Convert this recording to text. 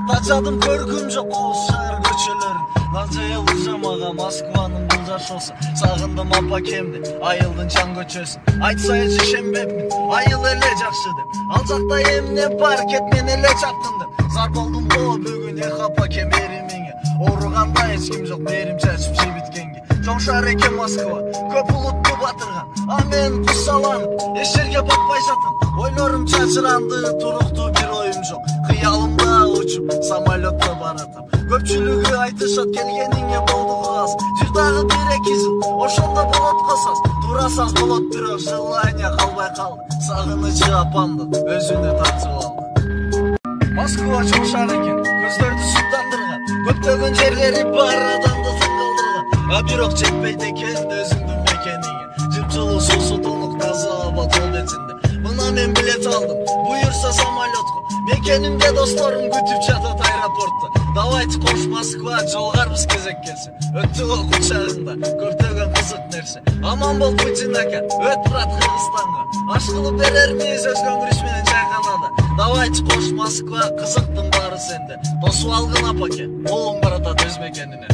Тажадым көргім жоқ ол шаар көчөлөрүн. Нажайыл жамаға Москванын бұл жашосы. Сағындым апакемди, айылдын чаң көчөсүн. Айтсайчы шембепмин, айыл эле жакшы деп. Ал жакта эмне бар, кет мен эле чапкын деп. Зар болдум го бүгүн апакем эримиңе. Ооруганда эч ким жок, мээрим чачып жебиткенге. Чоң шаар экен Москва, көп улутту батырган. А мен кусаланып, эшерге батпай жатам. Ойлорум чачыранды, туруктуу бир оюм жок. Кыялымда учуп, самолетто баратам. Көпчүлүгү айтышат, келгениңе болду аз. Жырдагы 1-2 жыл, ошондо болот косас. Турасаз болот бирок, желание калбай калды. Сагынычы апамды, өзүнө тартып алды. Москва чоң шаар экен, көздөрдү суттандырган. Көптөгөн жерлери бар, адамды таңкалдырган. А бирок жетпейт экен өзүңдүн мекениңе. Жыпчылуу суусу толук таза аба жол бетинде. Мына мен билет алдым, буюрса самолетко. Мекенимде досторум күтүп жатат аэропортто. Давайте кош Москва, жолгарбыз кезек келсе. Өттү окуу чагында, көптөгөн кызык нерсе. Аман бол Путин ака, өт брат Кыргызстанга. Аш кылып берермиз өзгөн күрүш менен чайканада. Давайте кош Москва, кызыктын баары сенде. Тосуп алгын апаке, уулуң баратат өз мекенине.